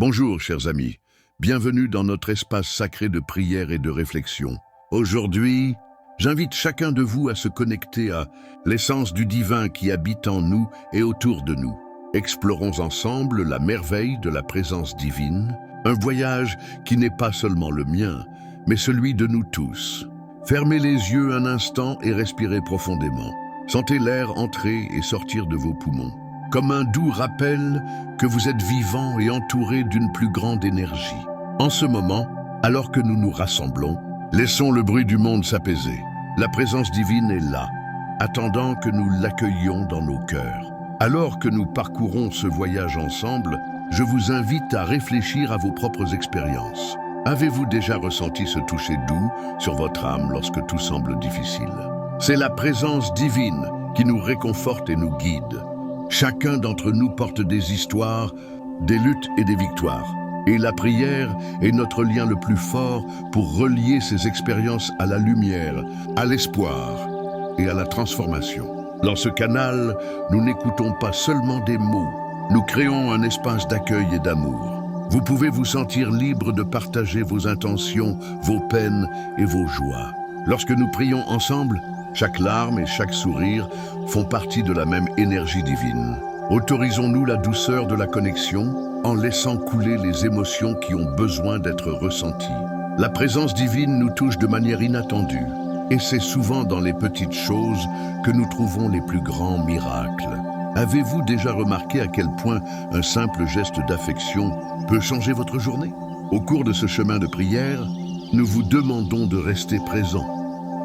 Bonjour, chers amis. Bienvenue dans notre espace sacré de prière et de réflexion. Aujourd'hui, j'invite chacun de vous à se connecter à l'essence du divin qui habite en nous et autour de nous. Explorons ensemble la merveille de la présence divine, un voyage qui n'est pas seulement le mien, mais celui de nous tous. Fermez les yeux un instant et respirez profondément. Sentez l'air entrer et sortir de vos poumons, comme un doux rappel que vous êtes vivant et entouré d'une plus grande énergie. En ce moment, alors que nous nous rassemblons, laissons le bruit du monde s'apaiser. La présence divine est là, attendant que nous l'accueillions dans nos cœurs. Alors que nous parcourons ce voyage ensemble, je vous invite à réfléchir à vos propres expériences. Avez-vous déjà ressenti ce toucher doux sur votre âme lorsque tout semble difficile? C'est la présence divine qui nous réconforte et nous guide. Chacun d'entre nous porte des histoires, des luttes et des victoires. Et la prière est notre lien le plus fort pour relier ces expériences à la lumière, à l'espoir et à la transformation. Dans ce canal, nous n'écoutons pas seulement des mots, nous créons un espace d'accueil et d'amour. Vous pouvez vous sentir libre de partager vos intentions, vos peines et vos joies. Lorsque nous prions ensemble, chaque larme et chaque sourire font partie de la même énergie divine. Autorisons-nous la douceur de la connexion en laissant couler les émotions qui ont besoin d'être ressenties. La présence divine nous touche de manière inattendue, et c'est souvent dans les petites choses que nous trouvons les plus grands miracles. Avez-vous déjà remarqué à quel point un simple geste d'affection peut changer votre journée? Au cours de ce chemin de prière, nous vous demandons de rester présent,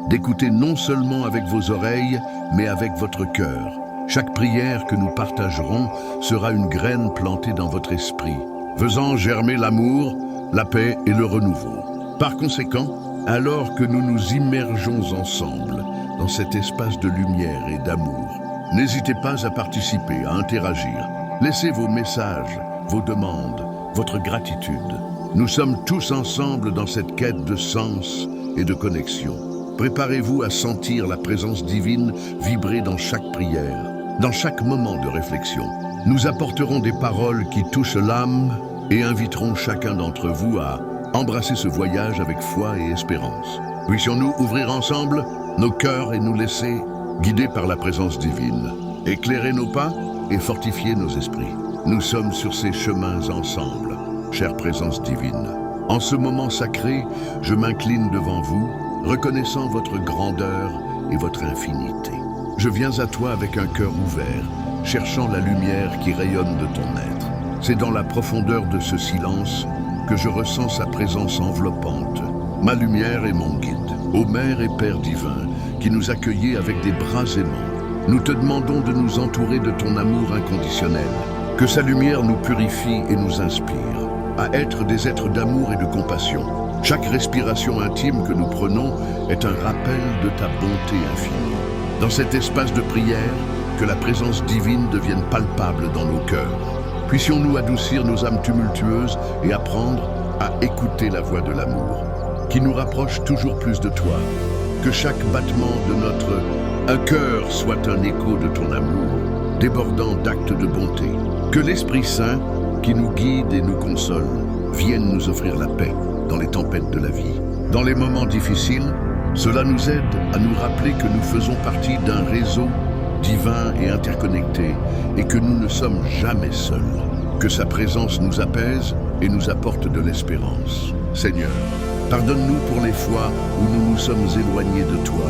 d'écouter non seulement avec vos oreilles, mais avec votre cœur. Chaque prière que nous partagerons sera une graine plantée dans votre esprit, faisant germer l'amour, la paix et le renouveau. Par conséquent, alors que nous nous immergeons ensemble dans cet espace de lumière et d'amour, n'hésitez pas à participer, à interagir. Laissez vos messages, vos demandes, votre gratitude. Nous sommes tous ensemble dans cette quête de sens et de connexion. Préparez-vous à sentir la présence divine vibrer dans chaque prière, dans chaque moment de réflexion. Nous apporterons des paroles qui touchent l'âme et inviterons chacun d'entre vous à embrasser ce voyage avec foi et espérance. Puissions-nous ouvrir ensemble nos cœurs et nous laisser guider par la présence divine, éclairer nos pas et fortifier nos esprits. Nous sommes sur ces chemins ensemble, chère présence divine. En ce moment sacré, je m'incline devant vous, reconnaissant votre grandeur et votre infinité. Je viens à toi avec un cœur ouvert, cherchant la lumière qui rayonne de ton être. C'est dans la profondeur de ce silence que je ressens sa présence enveloppante. Ma lumière est mon guide. Ô Mère et Père divin, qui nous accueillez avec des bras aimants, nous te demandons de nous entourer de ton amour inconditionnel, que sa lumière nous purifie et nous inspire à être des êtres d'amour et de compassion. Chaque respiration intime que nous prenons est un rappel de ta bonté infinie. Dans cet espace de prière, que la présence divine devienne palpable dans nos cœurs. Puissions-nous adoucir nos âmes tumultueuses et apprendre à écouter la voix de l'amour, qui nous rapproche toujours plus de toi. Que chaque battement de notre cœur soit un écho de ton amour, débordant d'actes de bonté. Que l'Esprit Saint, qui nous guide et nous console, vienne nous offrir la paix dans les tempêtes de la vie. Dans les moments difficiles, cela nous aide à nous rappeler que nous faisons partie d'un réseau divin et interconnecté et que nous ne sommes jamais seuls. Que sa présence nous apaise et nous apporte de l'espérance. Seigneur, pardonne-nous pour les fois où nous nous sommes éloignés de toi.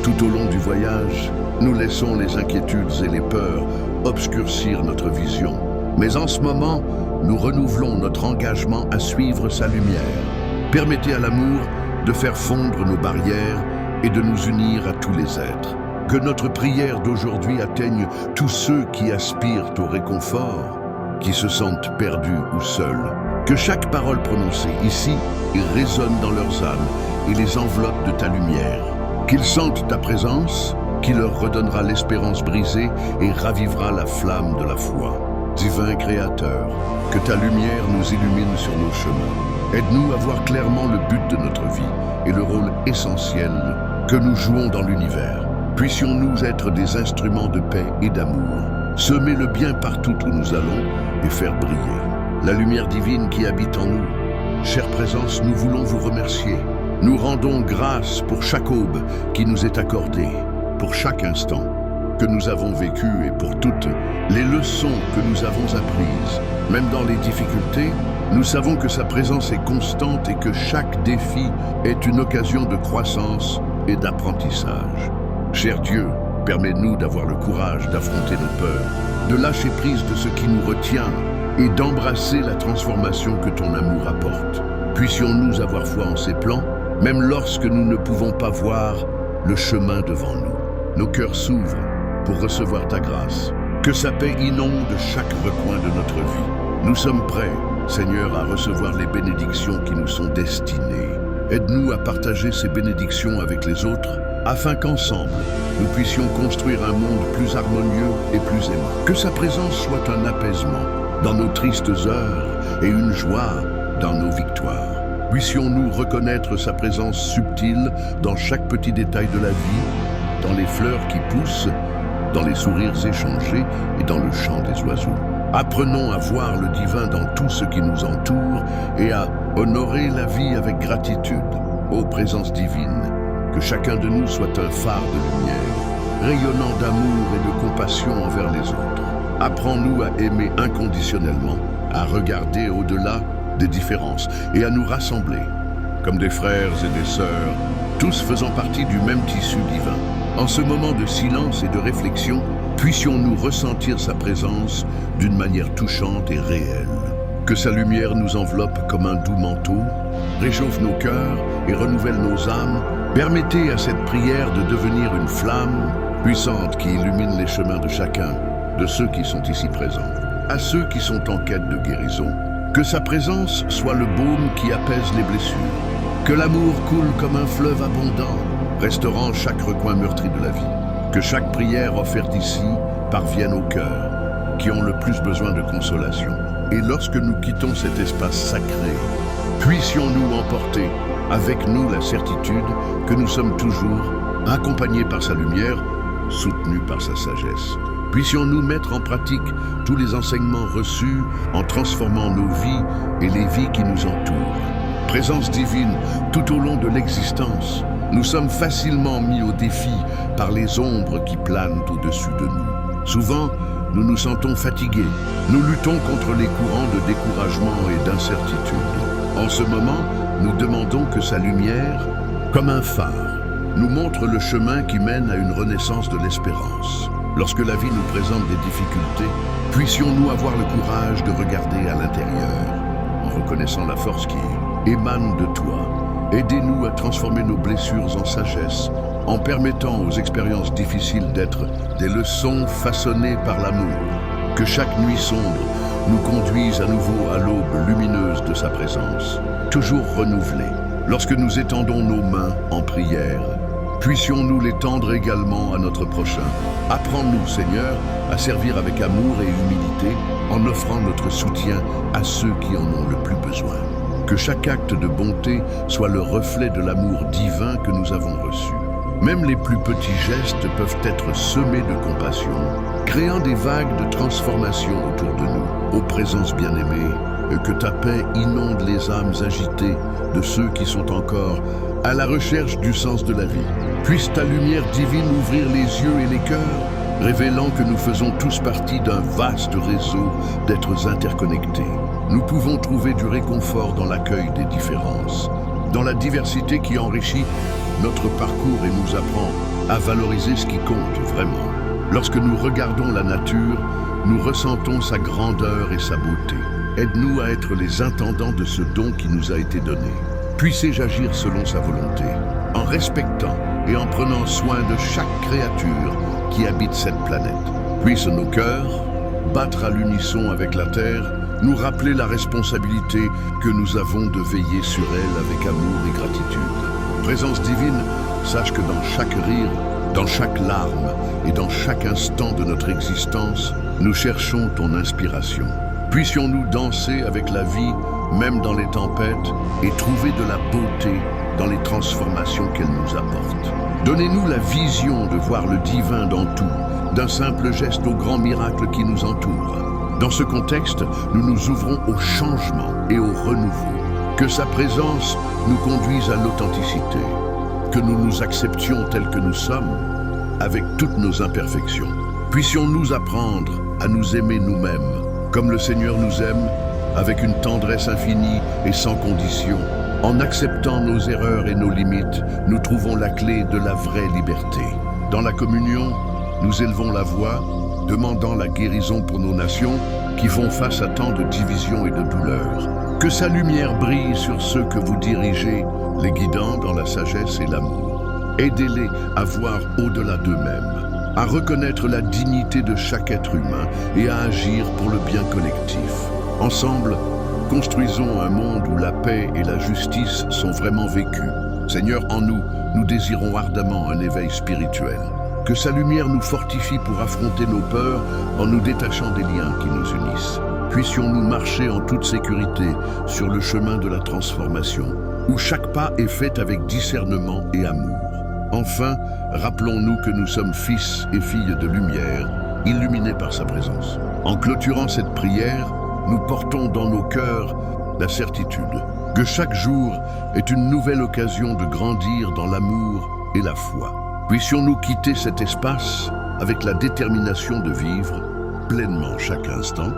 Tout au long du voyage, nous laissons les inquiétudes et les peurs obscurcir notre vision. Mais en ce moment, nous renouvelons notre engagement à suivre sa lumière. Permettez à l'amour de faire fondre nos barrières et de nous unir à tous les êtres. Que notre prière d'aujourd'hui atteigne tous ceux qui aspirent au réconfort, qui se sentent perdus ou seuls. Que chaque parole prononcée ici résonne dans leurs âmes et les enveloppe de ta lumière. Qu'ils sentent ta présence, qui leur redonnera l'espérance brisée et ravivera la flamme de la foi. Divin Créateur, que ta lumière nous illumine sur nos chemins. Aide-nous à voir clairement le but de notre vie et le rôle essentiel que nous jouons dans l'univers. Puissions-nous être des instruments de paix et d'amour, semer le bien partout où nous allons et faire briller la lumière divine qui habite en nous. Chère présence, nous voulons vous remercier. Nous rendons grâce pour chaque aube qui nous est accordée, pour chaque instant que nous avons vécu et pour toutes les leçons que nous avons apprises. Même dans les difficultés, nous savons que sa présence est constante et que chaque défi est une occasion de croissance et d'apprentissage. Cher Dieu, permets-nous d'avoir le courage d'affronter nos peurs, de lâcher prise de ce qui nous retient et d'embrasser la transformation que ton amour apporte. Puissions-nous avoir foi en ses plans, même lorsque nous ne pouvons pas voir le chemin devant nous. Nos cœurs s'ouvrent pour recevoir ta grâce. Que sa paix inonde chaque recoin de notre vie. Nous sommes prêts, Seigneur, à recevoir les bénédictions qui nous sont destinées. Aide-nous à partager ces bénédictions avec les autres, afin qu'ensemble, nous puissions construire un monde plus harmonieux et plus aimant. Que sa présence soit un apaisement dans nos tristes heures et une joie dans nos victoires. Puissions-nous reconnaître sa présence subtile dans chaque petit détail de la vie, dans les fleurs qui poussent, dans les sourires échangés et dans le chant des oiseaux. Apprenons à voir le divin dans tout ce qui nous entoure et à honorer la vie avec gratitude. Ô présence divine, que chacun de nous soit un phare de lumière, rayonnant d'amour et de compassion envers les autres. Apprends-nous à aimer inconditionnellement, à regarder au-delà des différences et à nous rassembler comme des frères et des sœurs, tous faisant partie du même tissu divin. En ce moment de silence et de réflexion, puissions-nous ressentir sa présence d'une manière touchante et réelle. Que sa lumière nous enveloppe comme un doux manteau, réchauffe nos cœurs et renouvelle nos âmes. Permettez à cette prière de devenir une flamme puissante qui illumine les chemins de chacun, de ceux qui sont ici présents, à ceux qui sont en quête de guérison. Que sa présence soit le baume qui apaise les blessures. Que l'amour coule comme un fleuve abondant, restaurant chaque recoin meurtri de la vie. Que chaque prière offerte ici parvienne aux cœurs qui ont le plus besoin de consolation. Et lorsque nous quittons cet espace sacré, puissions-nous emporter avec nous la certitude que nous sommes toujours accompagnés par sa lumière, soutenus par sa sagesse. Puissions-nous mettre en pratique tous les enseignements reçus en transformant nos vies et les vies qui nous entourent. Présence divine tout au long de l'existence, nous sommes facilement mis au défi par les ombres qui planent au-dessus de nous. Souvent, nous nous sentons fatigués. Nous luttons contre les courants de découragement et d'incertitude. En ce moment, nous demandons que sa lumière, comme un phare, nous montre le chemin qui mène à une renaissance de l'espérance. Lorsque la vie nous présente des difficultés, puissions-nous avoir le courage de regarder à l'intérieur, en reconnaissant la force qui émane de toi. Aidez-nous à transformer nos blessures en sagesse, en permettant aux expériences difficiles d'être des leçons façonnées par l'amour. Que chaque nuit sombre nous conduise à nouveau à l'aube lumineuse de sa présence, toujours renouvelée. Lorsque nous étendons nos mains en prière, puissions-nous les tendre également à notre prochain. Apprends-nous, Seigneur, à servir avec amour et humilité, en offrant notre soutien à ceux qui en ont le plus besoin. Que chaque acte de bonté soit le reflet de l'amour divin que nous avons reçu. Même les plus petits gestes peuvent être semés de compassion, créant des vagues de transformation autour de nous. Ô présence bien-aimée, que ta paix inonde les âmes agitées de ceux qui sont encore à la recherche du sens de la vie. Puisse ta lumière divine ouvrir les yeux et les cœurs, révélant que nous faisons tous partie d'un vaste réseau d'êtres interconnectés. Nous pouvons trouver du réconfort dans l'accueil des différences, dans la diversité qui enrichit notre parcours et nous apprend à valoriser ce qui compte vraiment. Lorsque nous regardons la nature, nous ressentons sa grandeur et sa beauté. Aide-nous à être les intendants de ce don qui nous a été donné. Puissé-je agir selon sa volonté, en respectant et en prenant soin de chaque créature qui habite cette planète. Puissent nos cœurs battre à l'unisson avec la Terre, nous rappeler la responsabilité que nous avons de veiller sur elle avec amour et gratitude. Présence divine, sache que dans chaque rire, dans chaque larme et dans chaque instant de notre existence, nous cherchons ton inspiration. Puissions-nous danser avec la vie, même dans les tempêtes, et trouver de la beauté dans les transformations qu'elle nous apporte. Donnez-nous la vision de voir le divin dans tout, d'un simple geste aux grands miracles qui nous entourent. Dans ce contexte, nous nous ouvrons au changement et au renouveau. Que sa présence nous conduise à l'authenticité, que nous nous acceptions tels que nous sommes, avec toutes nos imperfections. Puissions-nous apprendre à nous aimer nous-mêmes, comme le Seigneur nous aime, avec une tendresse infinie et sans condition. En acceptant nos erreurs et nos limites, nous trouvons la clé de la vraie liberté. Dans la communion, nous élevons la voix, demandant la guérison pour nos nations qui font face à tant de divisions et de douleurs. Que sa lumière brille sur ceux que vous dirigez, les guidant dans la sagesse et l'amour. Aidez-les à voir au-delà d'eux-mêmes, à reconnaître la dignité de chaque être humain et à agir pour le bien collectif. Ensemble, construisons un monde où la paix et la justice sont vraiment vécues. Seigneur, en nous, nous désirons ardemment un éveil spirituel. Que sa lumière nous fortifie pour affronter nos peurs en nous détachant des liens qui nous unissent. Puissions-nous marcher en toute sécurité sur le chemin de la transformation, où chaque pas est fait avec discernement et amour. Enfin, rappelons-nous que nous sommes fils et filles de lumière, illuminés par sa présence. En clôturant cette prière, nous portons dans nos cœurs la certitude que chaque jour est une nouvelle occasion de grandir dans l'amour et la foi. Puissions-nous quitter cet espace avec la détermination de vivre pleinement chaque instant,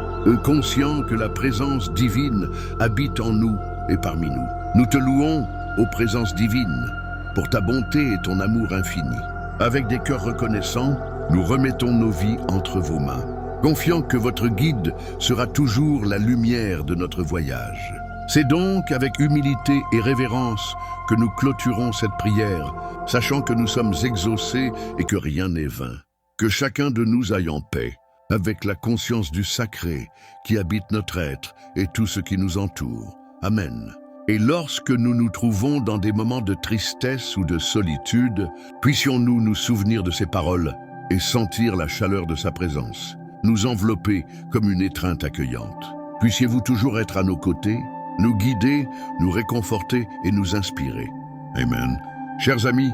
conscients que la présence divine habite en nous et parmi nous. Nous te louons, ô présence divine, pour ta bonté et ton amour infini. Avec des cœurs reconnaissants, nous remettons nos vies entre vos mains, confiants que votre guide sera toujours la lumière de notre voyage. C'est donc avec humilité et révérence que nous clôturons cette prière, sachant que nous sommes exaucés et que rien n'est vain. Que chacun de nous aille en paix, avec la conscience du sacré qui habite notre être et tout ce qui nous entoure. Amen. Et lorsque nous nous trouvons dans des moments de tristesse ou de solitude, puissions-nous nous souvenir de ces paroles et sentir la chaleur de sa présence, nous envelopper comme une étreinte accueillante. Puissiez-vous toujours être à nos côtés, nous guider, nous réconforter et nous inspirer. Amen. Chers amis,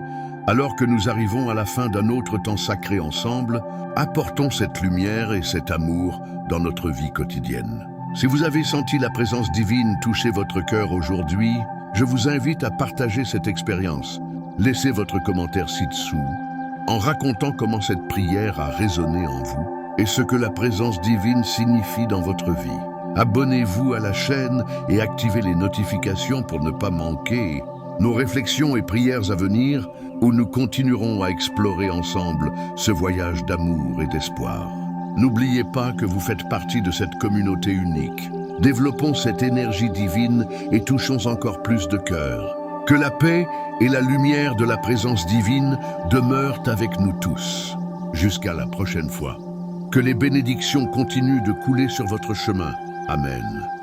alors que nous arrivons à la fin d'un autre temps sacré ensemble, apportons cette lumière et cet amour dans notre vie quotidienne. Si vous avez senti la présence divine toucher votre cœur aujourd'hui, je vous invite à partager cette expérience. Laissez votre commentaire ci-dessous, en racontant comment cette prière a résonné en vous et ce que la présence divine signifie dans votre vie. Abonnez-vous à la chaîne et activez les notifications pour ne pas manquer nos réflexions et prières à venir, où nous continuerons à explorer ensemble ce voyage d'amour et d'espoir. N'oubliez pas que vous faites partie de cette communauté unique. Développons cette énergie divine et touchons encore plus de cœurs. Que la paix et la lumière de la présence divine demeurent avec nous tous. Jusqu'à la prochaine fois. Que les bénédictions continuent de couler sur votre chemin. Amen.